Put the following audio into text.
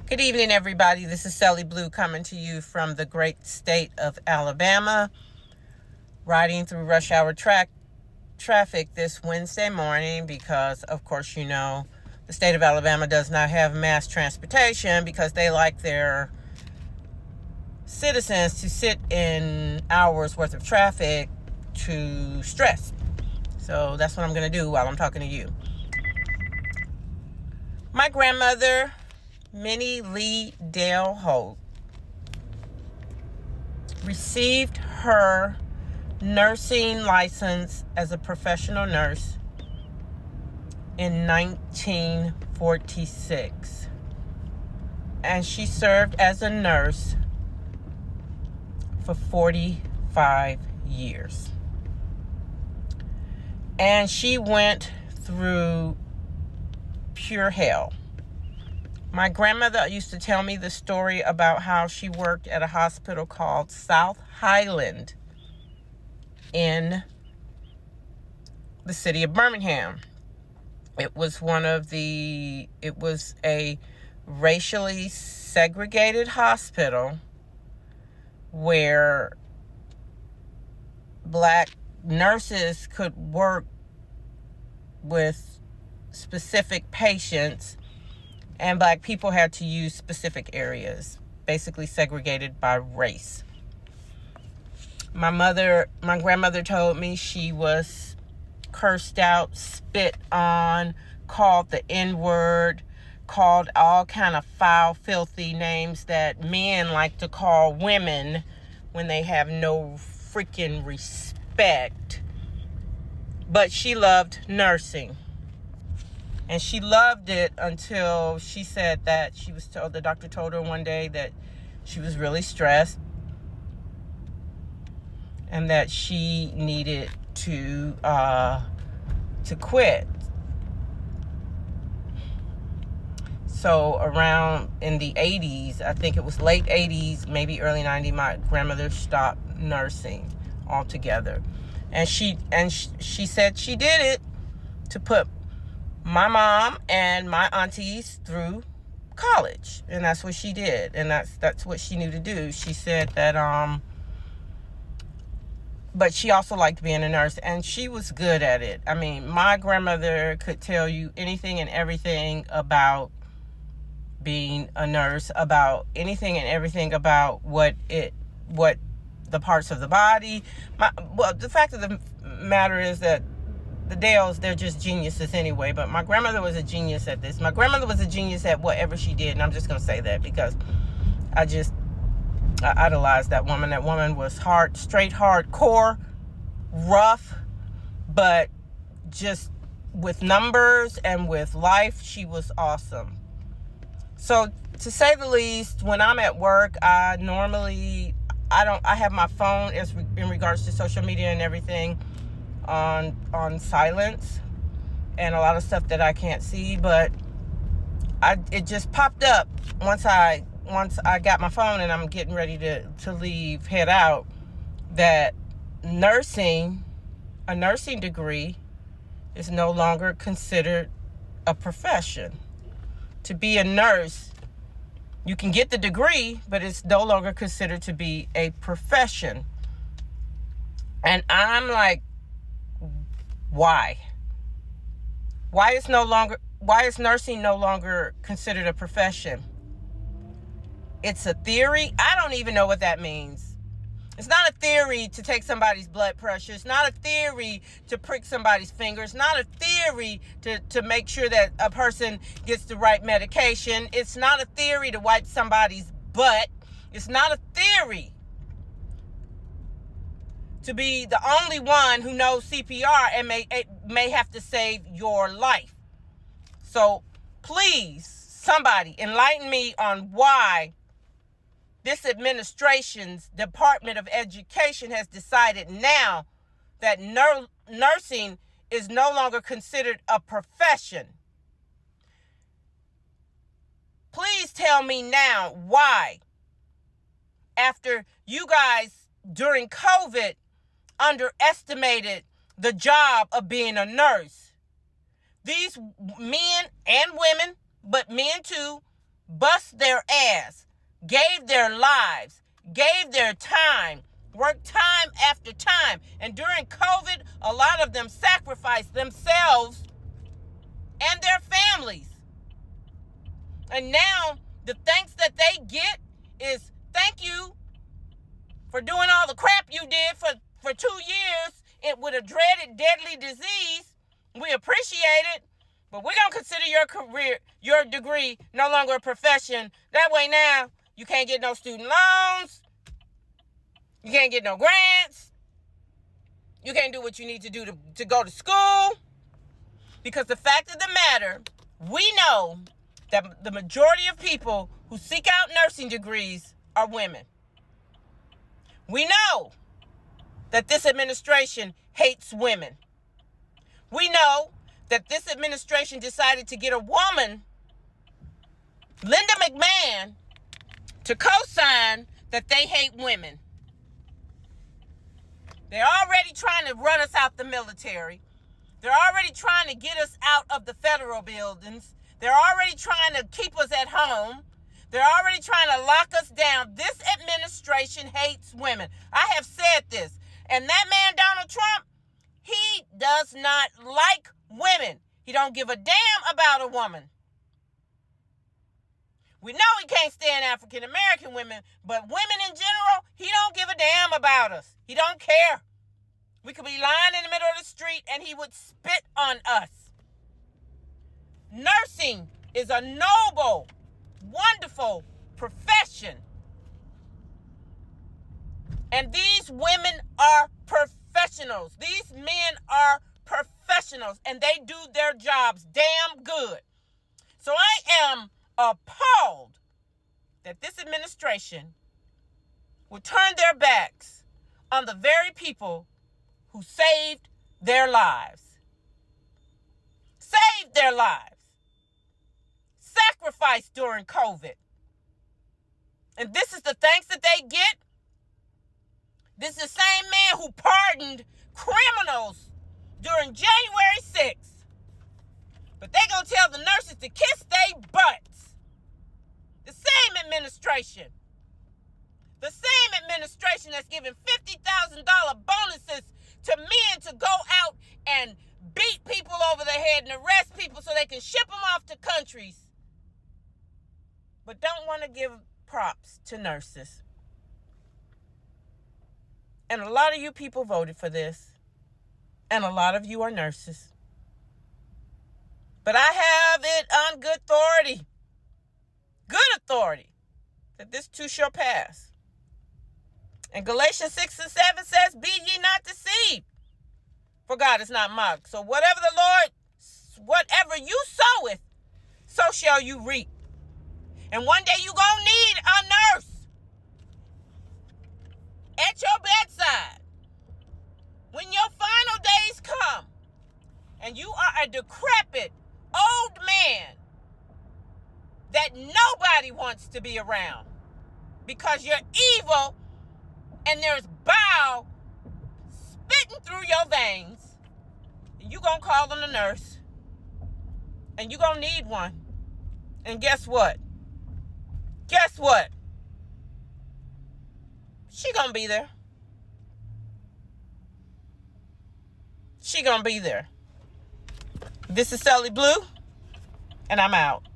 Good evening, everybody. This is Sally Blue coming to you from the great state of Alabama, riding through rush hour traffic this Wednesday morning because, of course, the state of Alabama does not have mass transportation because they like their citizens to sit in hours worth of traffic to stress. So that's what I'm going to do while I'm talking to you. My grandmother, Minnie Lee Dale Holt, received her nursing license as a professional nurse in 1946. And she served as a nurse for 45 years. And she went through pure hell. My grandmother used to tell me the story about how she worked at a hospital called South Highland in the city of Birmingham. It was a racially segregated hospital where black nurses could work with specific patients and black people had to use specific areas, basically segregated by race. My grandmother told me she was cursed out, spit on, called the N-word, called all kind of foul, filthy names that men like to call women when they have no freaking respect. But she loved nursing. And she loved it until she said that the doctor told her one day that she was really stressed and that she needed to quit. So around in the 80s, I think it was late 80s, maybe early 90s, my grandmother stopped nursing altogether. And she said she did it to put my mom and my aunties through college, and that's what she did, and that's what she knew to do. She said that but she also liked being a nurse, and she was good at it. I mean, my grandmother could tell you anything and everything about being a nurse, about anything and everything about what the parts of the body. The fact of the matter is that the Dales, they're just geniuses anyway, but my grandmother was a genius at this. My grandmother was a genius at whatever she did, and I'm just going to say that because I idolized that woman. That woman was hardcore, rough, but just with numbers and with life, she was awesome. So, to say the least, when I'm at work, I have my phone in regards to social media and everything on silence, and a lot of stuff that I can't see, but it just popped up once I got my phone and I'm getting ready to head out, that a nursing degree is no longer considered a profession. To be a nurse, you can get the degree, but it's no longer considered to be a profession. And I'm like, why? Why is nursing no longer considered a profession? It's a theory. I don't even know what that means. It's not a theory to take somebody's blood pressure. It's not a theory to prick somebody's finger. It's not a theory to make sure that a person gets the right medication. It's not a theory to wipe somebody's butt. It's not a theory to be the only one who knows CPR and may have to save your life. So please, somebody enlighten me on why this administration's Department of Education has decided now that nursing is no longer considered a profession. Please tell me now why, after you guys during COVID underestimated the job of being a nurse. These men and women, but men too, bust their ass, gave their lives, gave their time, worked time after time. And during COVID, a lot of them sacrificed themselves and their families. And now the thanks that they get is thank you for doing all the crap you did for 2 years with a dreaded deadly disease. We appreciate it, but we're going to consider your career, your degree, no longer a profession. That way now you can't get no student loans. You can't get no grants. You can't do what you need to do to go to school. Because the fact of the matter, we know that the majority of people who seek out nursing degrees are women. We know that this administration hates women. We know that this administration decided to get a woman, Linda McMahon, to co-sign that they hate women. They're already trying to run us out the military. They're already trying to get us out of the federal buildings. They're already trying to keep us at home. They're already trying to lock us down. This administration hates women. I have said this. And that man, Donald Trump, he does not like women. He don't give a damn about a woman. We know he can't stand African American women, but women in general, he don't give a damn about us. He don't care. We could be lying in the middle of the street and he would spit on us. Nursing is a noble, wonderful profession. And these women are professionals. These men are professionals and they do their jobs damn good. So I am appalled that this administration will turn their backs on the very people who saved their lives. Saved their lives. Sacrificed during COVID. And this is the thanks that they get. This is the same man who pardoned criminals during January 6th. But they gonna tell the nurses to kiss their butts. The same administration. The same administration that's giving $50,000 bonuses to men to go out and beat people over the head and arrest people so they can ship them off to countries. But don't want to give props to nurses. And a lot of you people voted for this. And a lot of you are nurses. But I have it on good authority, that this too shall pass. And Galatians 6 and 7 says, be ye not deceived, for God is not mocked. So whatever you soweth, so shall you reap. And one day you gonna need a nurse at your bedside. When your final days come and you are a decrepit old man that nobody wants to be around because you're evil and there's bile spitting through your veins, you gonna call on a nurse and you gonna need one. And guess what? She gonna be there. She gonna be there. This is Sully Blue, and I'm out.